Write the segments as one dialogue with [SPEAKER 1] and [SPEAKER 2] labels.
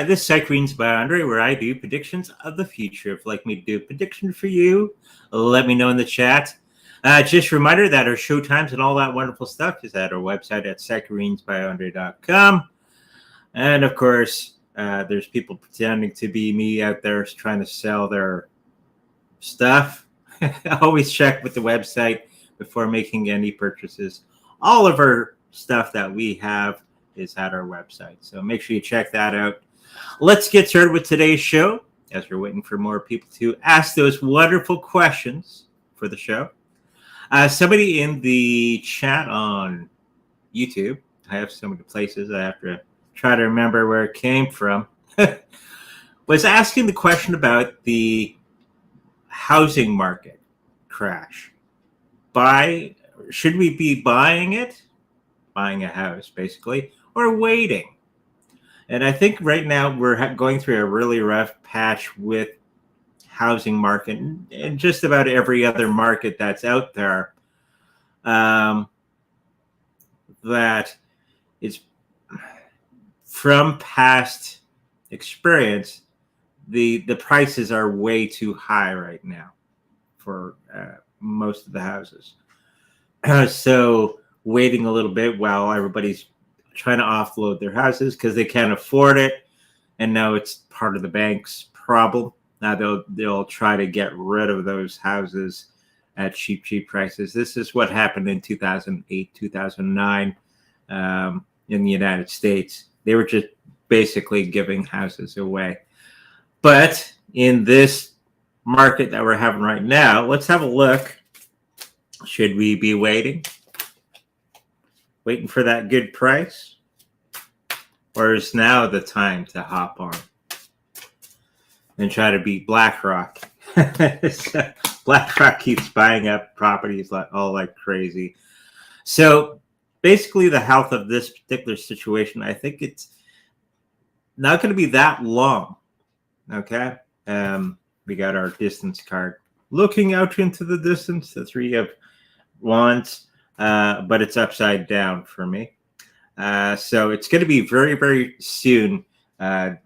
[SPEAKER 1] This is Cycrenes by Andre, where I do predictions of the future. If you'd like me to do a prediction for you, let me know in the chat. Just a reminder that our show times and all that wonderful stuff is at our website at cycrenesbyandre.com. And of course, there's people pretending to be me out there trying to sell their stuff. Always check with the website before making any purchases. All of our stuff that we have is at our website, so make sure you check that out. Let's get started with today's show as we're waiting for more people to ask those wonderful questions for the show. Somebody in the chat on YouTube, I have so many places I have to try to remember where it came from, was asking the question about the housing market crash. Should we be buying a house basically, or waiting? And I think right now we're going through a really rough patch with housing market and just about every other market that's out there. That is, from past experience, the prices are way too high right now for most of the houses. So waiting a little bit while everybody's trying to offload their houses because they can't afford it, and now it's part of the bank's problem. Now they'll try to get rid of those houses at cheap prices. This is what happened in 2008, 2009 in the United States. They were just basically giving houses away. But in this market that we're having right now, let's have a look. Should we be waiting for that good price? Or is now the time to hop on and try to beat BlackRock? BlackRock keeps buying up properties like crazy. So basically the health of this particular situation, I think it's not going to be that long. Okay. We got our distance card. Looking out into the distance, the Three of Wands, but it's upside down for me. So it's going to be very, very soon,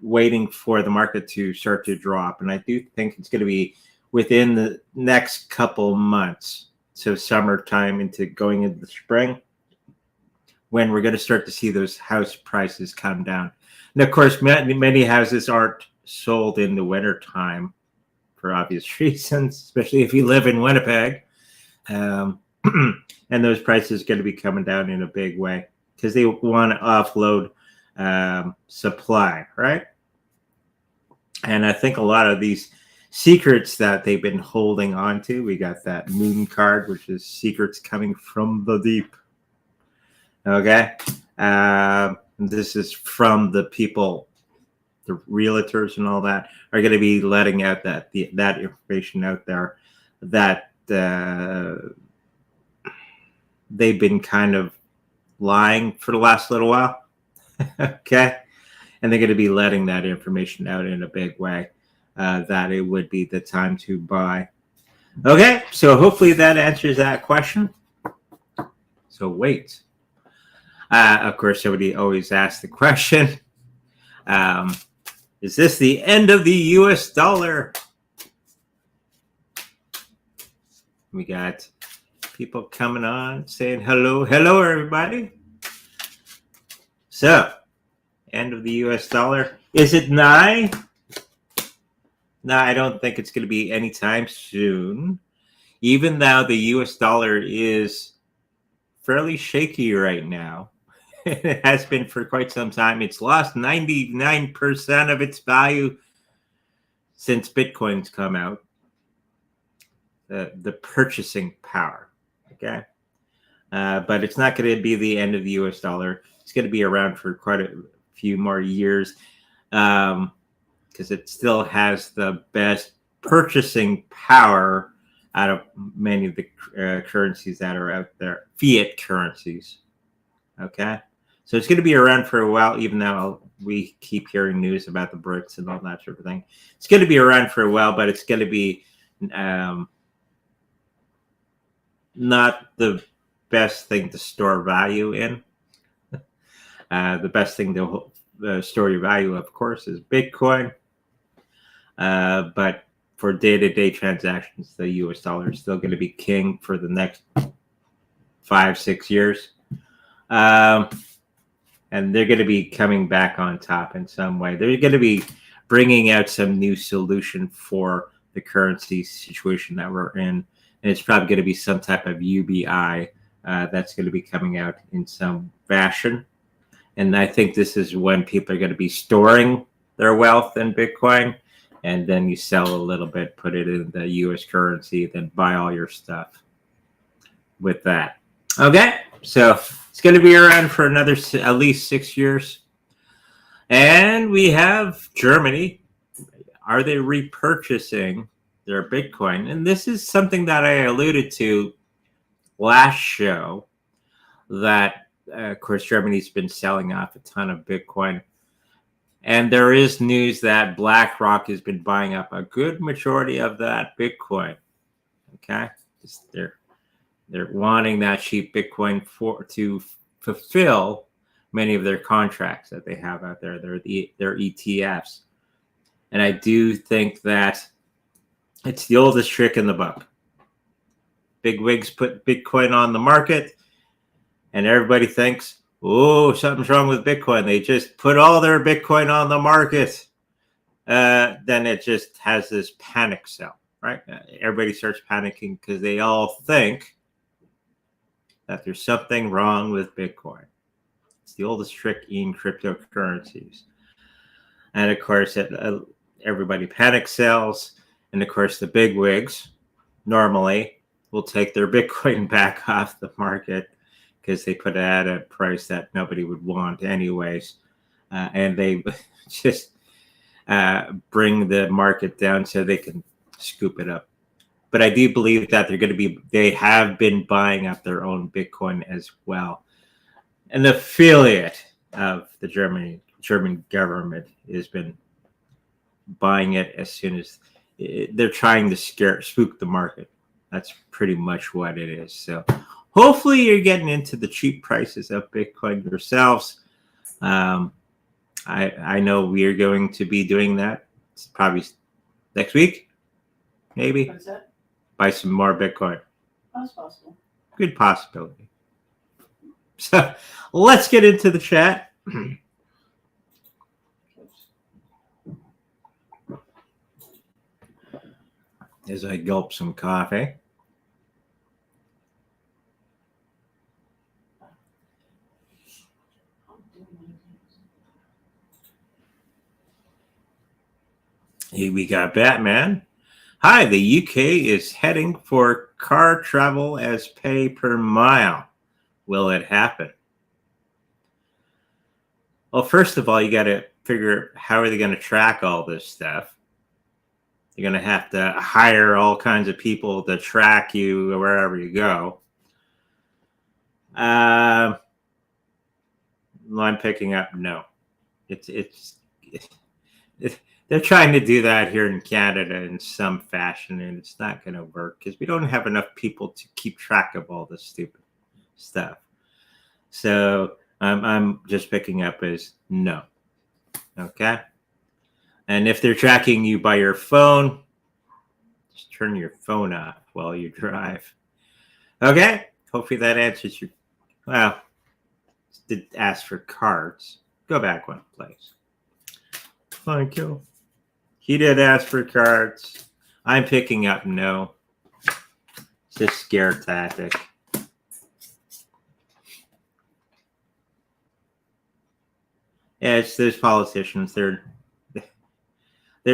[SPEAKER 1] waiting for the market to start to drop. And I do think it's going to be within the next couple months. So summertime going into the spring, when we're going to start to see those house prices come down. And of course, many houses aren't sold in the winter time for obvious reasons, especially if you live in Winnipeg. And those prices are going to be coming down in a big way because they want to offload supply, right? And I think a lot of these secrets that they've been holding on to, we got that moon card, which is secrets coming from the deep. Okay. This is from the people, the realtors and all that, are going to be letting out that information out there that they've been kind of lying for the last little while. Okay. And they're going to be letting that information out in a big way, that it would be the time to buy. Okay. So hopefully that answers that question. So wait. Of course, somebody always asks the question, is this the end of the US dollar? We got people coming on saying hello. Hello, everybody. So, end of the US dollar. Is it nigh? No, I don't think it's going to be anytime soon. Even though the US dollar is fairly shaky right now. It has been for quite some time. It's lost 99% of its value since Bitcoin's come out. The purchasing power, okay? But it's not going to be the end of the US dollar. It's going to be around for quite a few more years because it still has the best purchasing power out of many of the currencies that are out there, fiat currencies, okay? So it's going to be around for a while, even though we keep hearing news about the BRICS and all that sort of thing. It's going to be around for a while, but it's going to be not the best thing to store value in. The best thing to store your value, of course, is Bitcoin. But for day-to-day transactions, the US dollar is still going to be king for the next 5-6 years. And they're going to be coming back on top in some way. They're going to be bringing out some new solution for the currency situation that we're in. And it's probably going to be some type of UBI that's going to be coming out in some fashion. And I think this is when people are going to be storing their wealth in Bitcoin. And then you sell a little bit, put it in the US currency, then buy all your stuff with that. Okay, so it's going to be around for another at least 6 years. And we have Germany. Are they repurchasing their Bitcoin? And this is something that I alluded to last show, that, of course, Germany's been selling off a ton of Bitcoin. And there is news that BlackRock has been buying up a good majority of that Bitcoin. Okay, they're wanting that cheap Bitcoin to fulfill many of their contracts that they have out there. They're ETFs, and I do think that it's the oldest trick in the book. Big wigs put Bitcoin on the market, and everybody thinks, oh, something's wrong with Bitcoin. They just put all their Bitcoin on the market. Then it just has this panic sell, right? Everybody starts panicking because they all think that there's something wrong with Bitcoin. It's the oldest trick in cryptocurrencies. And of course, everybody panic sells. And of course, the big wigs normally will take their Bitcoin back off the market, because they put it at a price that nobody would want anyways. And they just bring the market down so they can scoop it up. But I do believe that they have been buying up their own Bitcoin as well. An affiliate of the German government has been buying it as soon as they're trying to spook the market. That's pretty much what it is. So hopefully you're getting into the cheap prices of Bitcoin yourselves. I know we are going to be doing that. It's probably next week, maybe.
[SPEAKER 2] What's that?
[SPEAKER 1] Buy some more Bitcoin.
[SPEAKER 2] That's possible.
[SPEAKER 1] Good possibility. So let's get into the chat. As I gulp some coffee. Here we got Batman. Hi, the UK is heading for car travel as pay per mile. Will it happen? Well, first of all, you got to figure how are they going to track all this stuff. You're going to have to hire all kinds of people to track you wherever you go. I'm picking up no. They're trying to do that here in Canada in some fashion, and it's not going to work because we don't have enough people to keep track of all this stupid stuff. So I'm just picking up as no. Okay. And if they're tracking you by your phone, just turn your phone off while you drive. Okay. Hopefully that answers your. Well, did ask for cards. Go back one, please. Thank you. He did ask for cards. I'm picking up no. It's just scare tactic. Yeah, it's those politicians. They're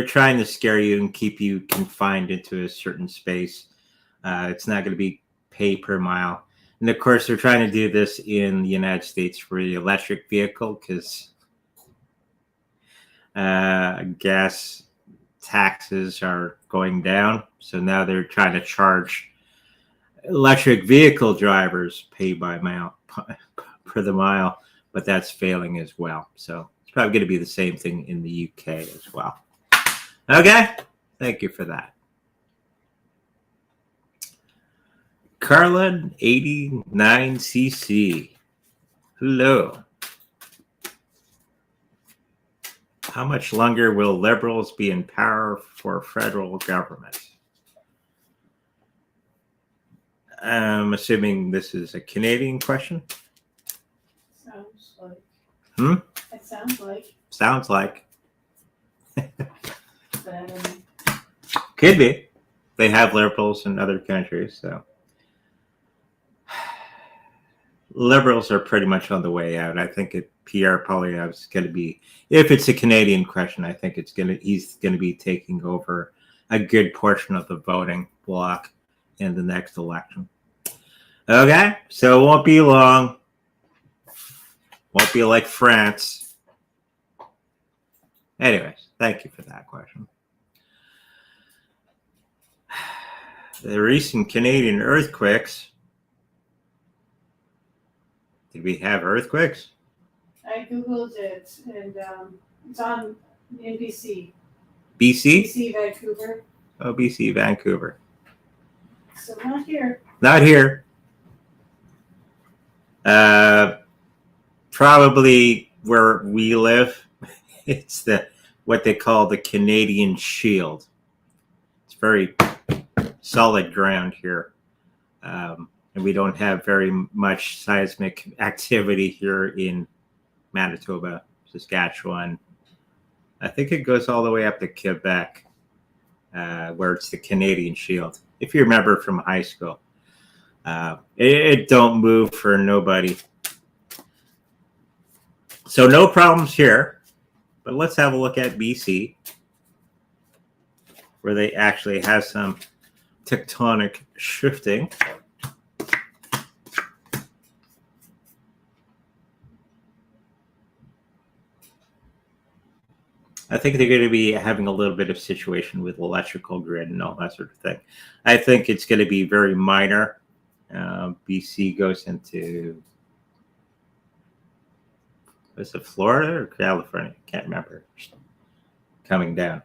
[SPEAKER 1] trying to scare you and keep you confined into a certain space. It's not going to be pay per mile. And of course, they're trying to do this in the United States for the electric vehicle because gas taxes are going down. So now they're trying to charge electric vehicle drivers pay by mile per the mile, but that's failing as well. So it's probably going to be the same thing in the UK as well. Okay, thank you for that. Carlin 89cc. Hello. How much longer will liberals be in power for federal government? I'm assuming this is a Canadian question.
[SPEAKER 2] Sounds like.
[SPEAKER 1] It
[SPEAKER 2] sounds like.
[SPEAKER 1] Sounds like.
[SPEAKER 2] But
[SPEAKER 1] Could be. They have liberals in other countries, so liberals are pretty much on the way out. I think Pierre Poilievre is going to be, if it's a Canadian question, I think he's going to be taking over a good portion of the voting bloc in the next election. Okay, so it won't be long. Won't be like France. Anyways, thank you for that question. The recent Canadian earthquakes. Did we have earthquakes?
[SPEAKER 2] I googled it, and it's on NBC.
[SPEAKER 1] BC?
[SPEAKER 2] BC, Vancouver.
[SPEAKER 1] Oh, BC, Vancouver.
[SPEAKER 2] So not here.
[SPEAKER 1] Not here. Probably where we live. It's what they call the Canadian Shield. It's very solid ground here. And we don't have very much seismic activity here in Manitoba, Saskatchewan. I think it goes all the way up to Quebec, where it's the Canadian Shield. If you remember from high school, it don't move for nobody. So no problems here, but let's have a look at BC, where they actually have some tectonic shifting. I think they're going to be having a little bit of situation with electrical grid and all that sort of thing. I think it's going to be very minor. BC goes into, was it Florida or California? Can't remember. Coming down.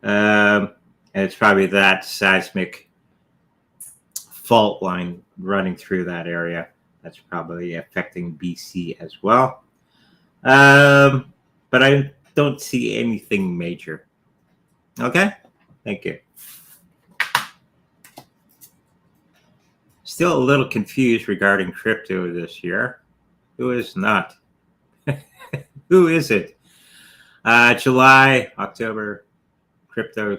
[SPEAKER 1] And it's probably that seismic fault line running through that area. That's probably affecting BC as well. But I don't see anything major. Okay? Thank you. Still a little confused regarding crypto this year. Who is not? Who is it? July, October, crypto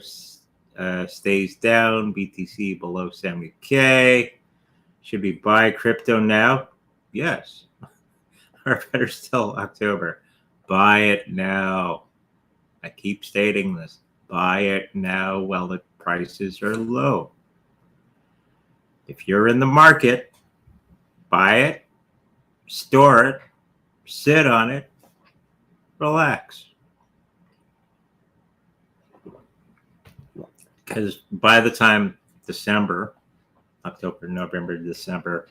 [SPEAKER 1] stays down. BTC below 70K. Should we buy crypto now? Yes. Or better still, October. Buy it now. I keep stating this. Buy it now while the prices are low. If you're in the market, buy it, store it, sit on it, relax. Because by the time December, October, November, December,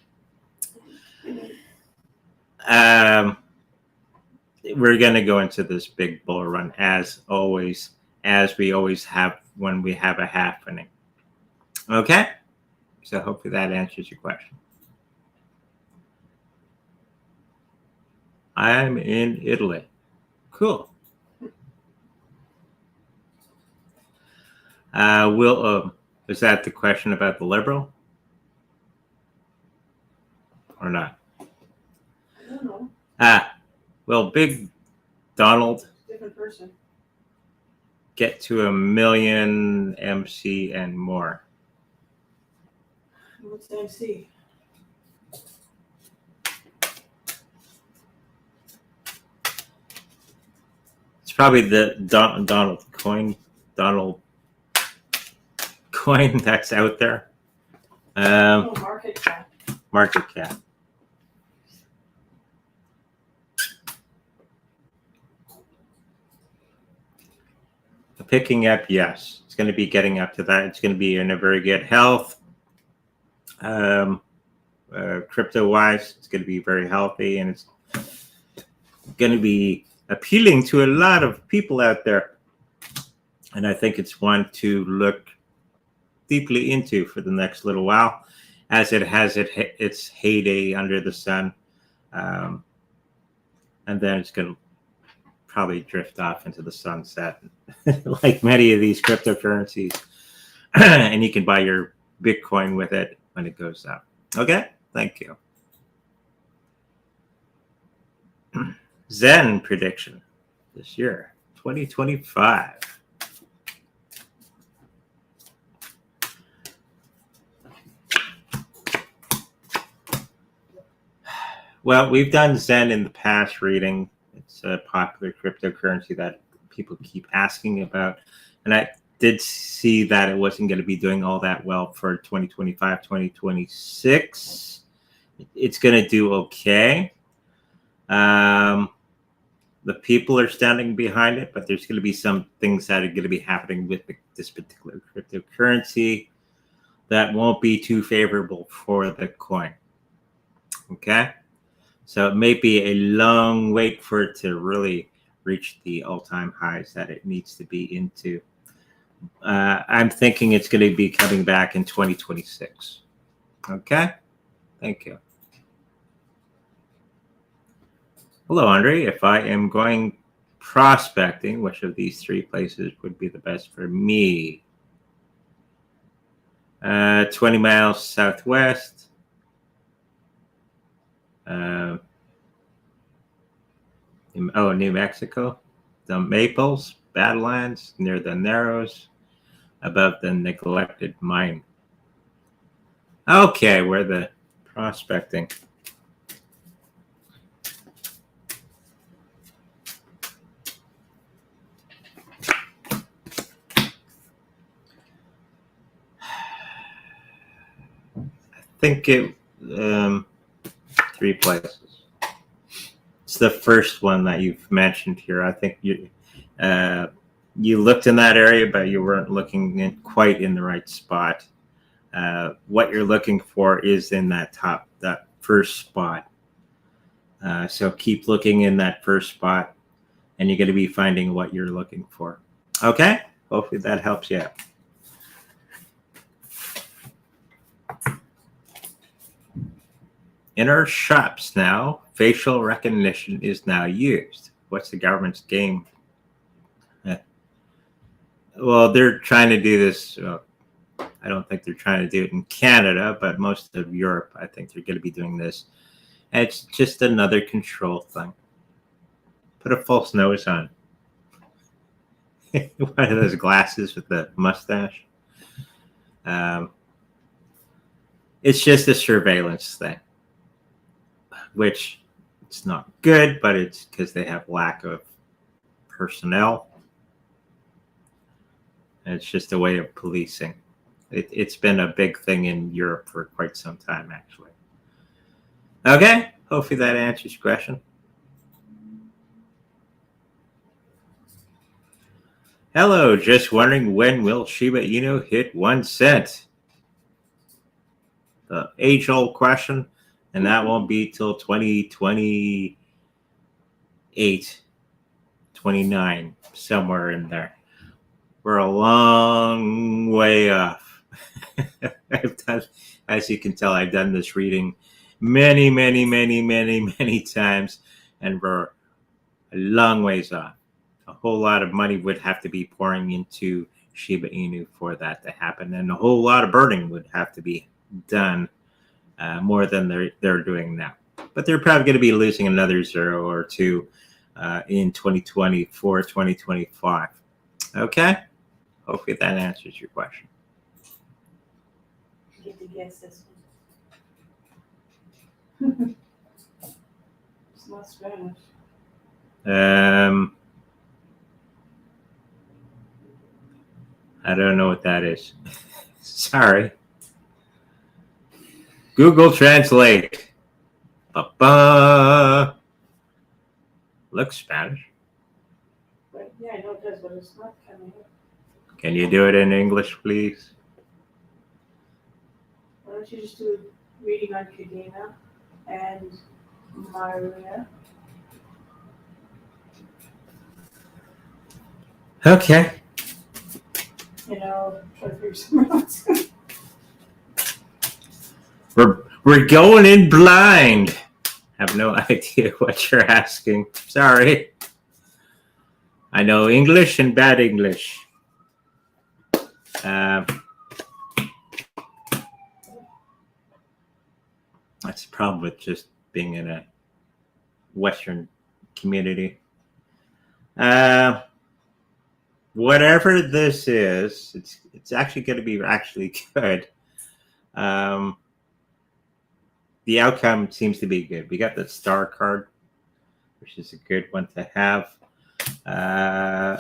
[SPEAKER 1] we're going to go into this big bull run as always, as we always have when we have a happening. Okay? So hopefully that answers your question. I'm in Italy. Cool. Is that the question about the liberal? Or not?
[SPEAKER 2] I don't know.
[SPEAKER 1] Will Big Donald
[SPEAKER 2] Different person.
[SPEAKER 1] get to 1 million MC and more?
[SPEAKER 2] What's the MC?
[SPEAKER 1] It's probably the Donald coin that's out there.
[SPEAKER 2] Market cap.
[SPEAKER 1] Market cap. Picking up, yes. It's going to be getting up to that. It's going to be in a very good health. Crypto-wise, it's going to be very healthy, and it's going to be appealing to a lot of people out there. And I think it's one to look deeply into for the next little while, as it has its heyday under the sun. And then it's going to probably drift off into the sunset, like many of these cryptocurrencies. And you can buy your Bitcoin with it when it goes up. Okay, thank you. Zen prediction this year, 2025. Well, we've done Zen in the past reading. It's a popular cryptocurrency that people keep asking about. And I did see that it wasn't going to be doing all that well for 2025, 2026. It's going to do okay. The people are standing behind it, but there's going to be some things that are going to be happening with this particular cryptocurrency that won't be too favorable for the coin. Okay? So it may be a long wait for it to really reach the all-time highs that it needs to be into. I'm thinking it's going to be coming back in 2026. Okay? Thank you. Hello, Andre. If I am going prospecting, which of these three places would be the best for me? 20 miles southwest. New Mexico. The Maples, Badlands, near the Narrows, above the neglected mine. Okay, we're the prospecting. I think it 3 places. It's the first one that you've mentioned here. I think you looked in that area, but you weren't looking quite in the right spot. What you're looking for is in that first spot. So keep looking in that first spot, and you're going to be finding what you're looking for. Okay? Hopefully that helps you out. In our shops now, facial recognition is now used. What's the government's game? Well, they're trying to do this. I don't think they're trying to do it in Canada, but most of Europe, I think they're going to be doing this. And it's just another control thing. Put a false nose on. One of those glasses with the mustache. It's just a surveillance thing, which it's not good, but it's because they have lack of personnel. And it's just a way of policing. It's been a big thing in Europe for quite some time, actually. Okay, hopefully that answers your question. Hello, just wondering when will Shiba Inu hit 1 cent? The age-old question, and that won't be till 2028, 29, somewhere in there. We're a long way off. As you can tell, I've done this reading many times, and we're a long ways off. A whole lot of money would have to be pouring into Shiba Inu for that to happen, and a whole lot of burning would have to be done, more than they're doing now. But they're probably going to be losing another 0 or 2 in 2024, 2025. Okay? Hopefully that answers your question.
[SPEAKER 2] Get to guess this one. It's not Spanish.
[SPEAKER 1] I don't know what that is. Sorry. Google Translate. Ba-ba. Looks Spanish.
[SPEAKER 2] But yeah, I know it does, but it's not coming up.
[SPEAKER 1] Can you do it in English, please?
[SPEAKER 2] Why don't you just do reading on Kadena and Maria?
[SPEAKER 1] Okay.
[SPEAKER 2] Try to figure something else.
[SPEAKER 1] We're going in blind. Have no idea what you're asking. Sorry. I know English and bad English. That's the problem with just being in a Western community. Whatever this is, it's actually going to be actually good. The outcome seems to be good. We got the star card, which is a good one to have.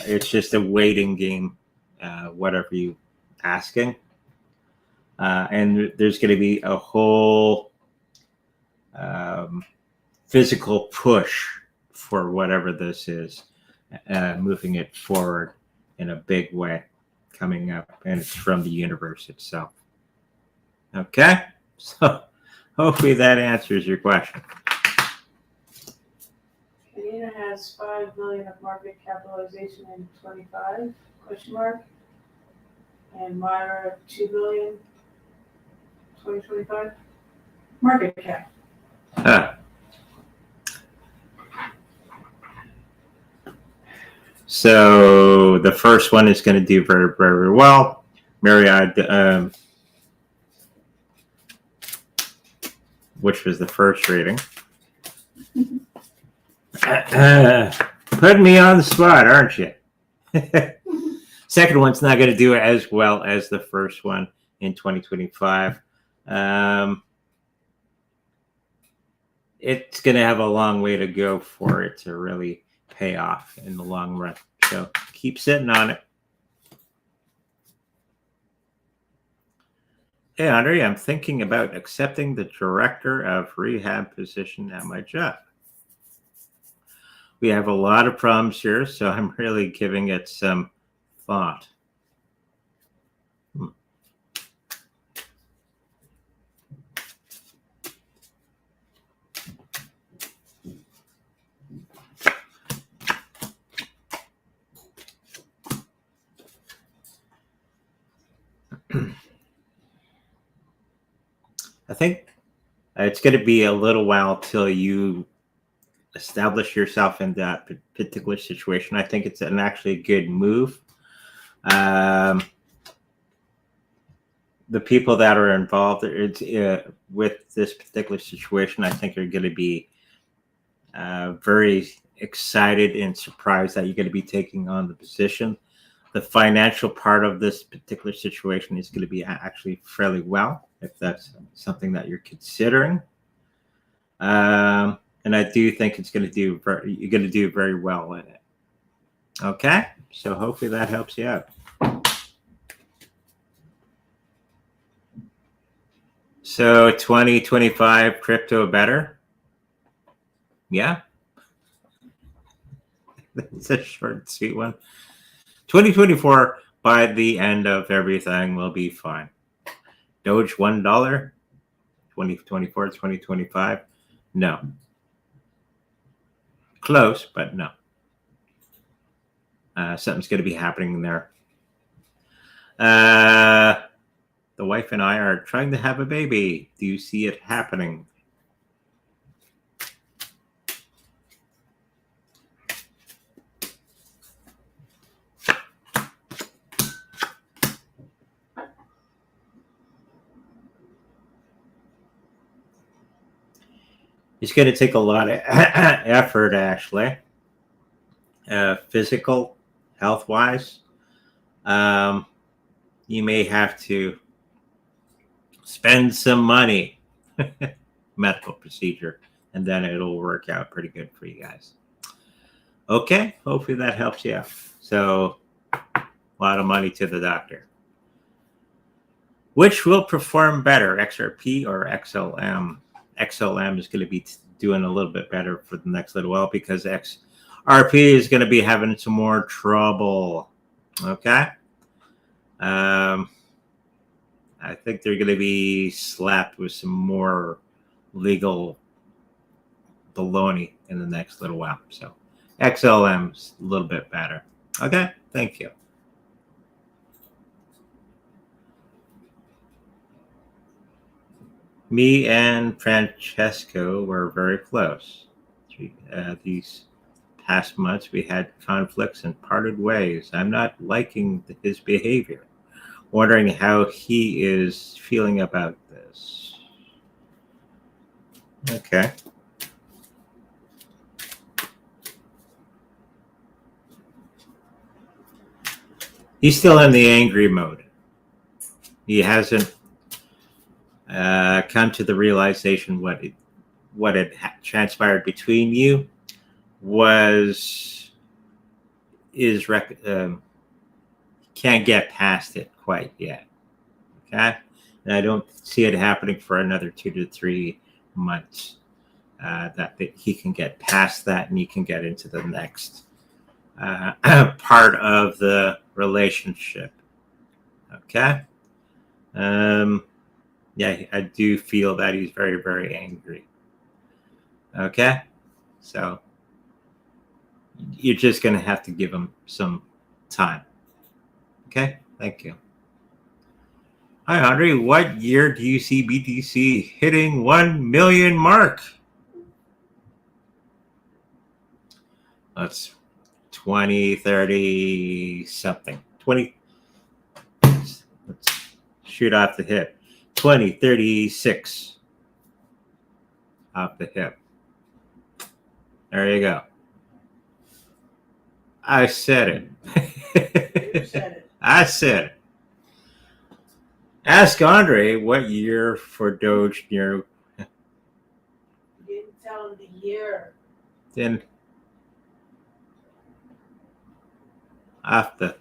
[SPEAKER 1] It's just a waiting game, whatever you asking. And there's going to be a whole physical push for whatever this is, moving it forward in a big way coming up, and it's from the universe itself. Okay, so hopefully that answers your question.
[SPEAKER 2] Cadena has 5 billion of market capitalization in 25 question mark, and Myra 2 billion 2025 market cap.
[SPEAKER 1] So the first one is going to do very, very well. Marriott, which was the first rating. Putting me on the spot, aren't you? Second one's not going to do it as well as the first one in 2025. It's going to have a long way to go for it to really pay off in the long run. So keep sitting on it. Hey, Andre, I'm thinking about accepting the director of rehab position at my job. We have a lot of problems here, so I'm really giving it some thought. I think it's going to be a little while till you establish yourself in that particular situation. I think it's an actually good move. The people that are involved with this particular situation, I think are going to be very excited and surprised that you're going to be taking on the position. The financial part of this particular situation is going to be actually fairly well, if that's something that you're considering. And I do think it's going to do you're going to do very well in it. Okay, so hopefully that helps you out. So 2025 crypto better? Yeah. That's a short and sweet one. 2024, by the end of everything, will be fine. Doge $1, 2024, 2025, no. Close, but no. Something's going to be happening there. The wife and I are trying to have a baby. Do you see it happening? It's going to take a lot of effort, actually, physical, health-wise. You may have to spend some money, medical procedure, and then it'll work out pretty good for you guys. Okay, hopefully that helps you out. So, a lot of money to the doctor. Which will perform better, XRP or XLM? XLM is going to be doing a little bit better for the next little while because XRP is going to be having some more trouble. Okay. I think they're going to be slapped with some more legal baloney in the next little while. So XLM is a little bit better. Okay. Thank you. Me and Francesco were very close these past months we had conflicts and parted ways. I'm not liking his behavior. Wondering how he is feeling about this. Okay. He's still in the angry mode. He hasn't come to the realization what had transpired between you can't get past it quite yet. Okay, and I don't see it happening for another 2 to 3 months. That he can get past that and you can get into the next part of the relationship. Okay. Yeah, I do feel that he's very, very angry. Okay. So you're just going to have to give him some time. Okay. Thank you. Hi, Andre. What year do you see BTC hitting 1 million mark? That's 20, 30 something. 20. Let's shoot off the hip. 2036 off the hip. There you go. I said it.
[SPEAKER 2] You said it.
[SPEAKER 1] I said it. Ask Andre what year for Doge near.
[SPEAKER 2] You didn't tell him the year.
[SPEAKER 1] Then off the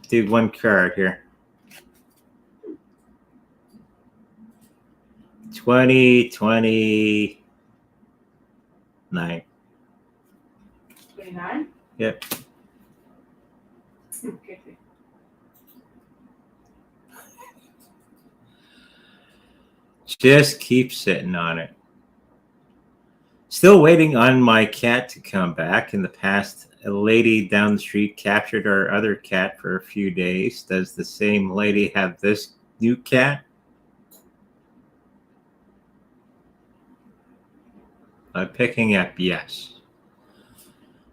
[SPEAKER 1] do one card here. 2029.
[SPEAKER 2] 29?
[SPEAKER 1] Yep.
[SPEAKER 2] Okay.
[SPEAKER 1] Just keep sitting on it. Still waiting on my cat to come back. In the past, a lady down the street captured our other cat for a few days. Does the same lady have this new cat? I'm picking up yes.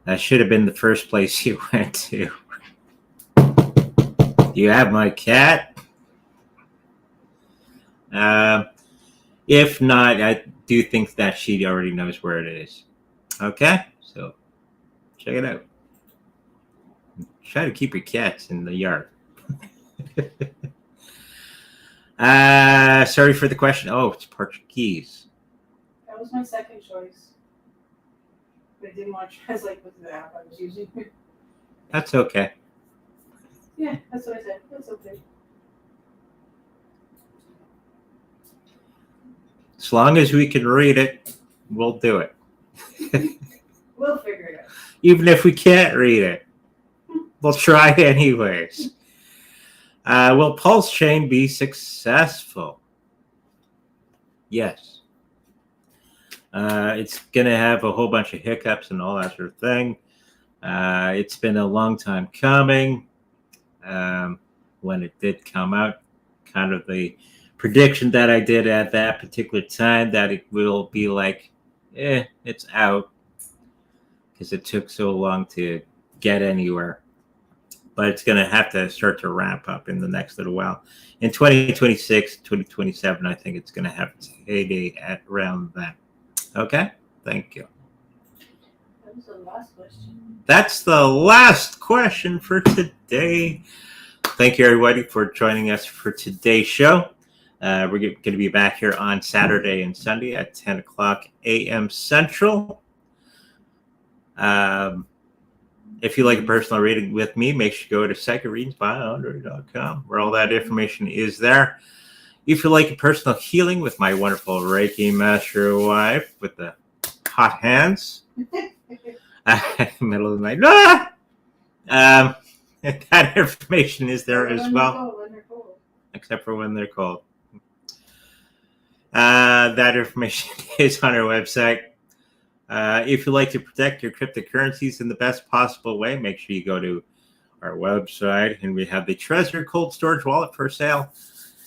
[SPEAKER 1] That should have been the first place you went to. You have my cat? If not, I do think that she already knows where it is. Okay? So, check it out. Try to keep your cats in the yard. Sorry for the question. Oh, it's Portuguese.
[SPEAKER 2] That was my second choice. But I didn't want to translate with the app I was using.
[SPEAKER 1] That's okay.
[SPEAKER 2] Yeah, that's what I said. That's okay.
[SPEAKER 1] As long as we can read it, we'll do it.
[SPEAKER 2] We'll figure it out.
[SPEAKER 1] Even if we can't read it, we'll try anyways. Will Pulse Chain be successful? Yes. It's going to have a whole bunch of hiccups and all that sort of thing. It's been a long time coming. When it did come out, kind of the prediction that I did at that particular time that it will be like, it's out because it took so long to get anywhere. But it's going to have to start to ramp up in the next little while. In 2026, 2027, I think it's going to have its heyday at around that. Okay? Thank you.
[SPEAKER 2] That was the last question.
[SPEAKER 1] That's the last question for today. Thank you, everybody, for joining us for today's show. We're going to be back here on Saturday and Sunday at 10 o'clock a.m. Central. If you like a personal reading with me, make sure you go to psychicreadingsbyandre.com, where all that information is there. If you like a personal healing with my wonderful Reiki master wife with the hot hands, middle of the night, that information is there as well, except for when they're cold. That information is on our website. If you like to protect your cryptocurrencies in the best possible way, make sure you go to our website, and we have the Treasure Cold Storage Wallet for sale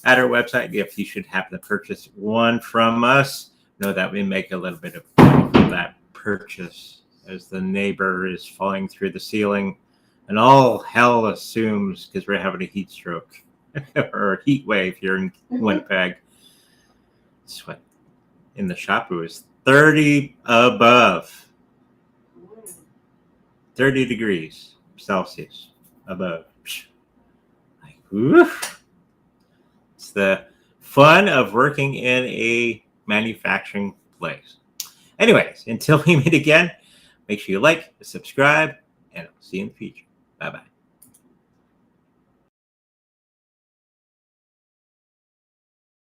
[SPEAKER 1] at our website. If you should happen to purchase one from us, know that we make a little bit of money from that purchase. as the neighbor is falling through the ceiling, and all hell assumes because we're having a heat stroke or a heat wave here in Winnipeg. Sweat in the shop, it was 30 above. 30 degrees Celsius above. Like, oof. It's the fun of working in a manufacturing place. Anyways, until we meet again, make sure you like, subscribe, and I'll see you in the future. Bye-bye.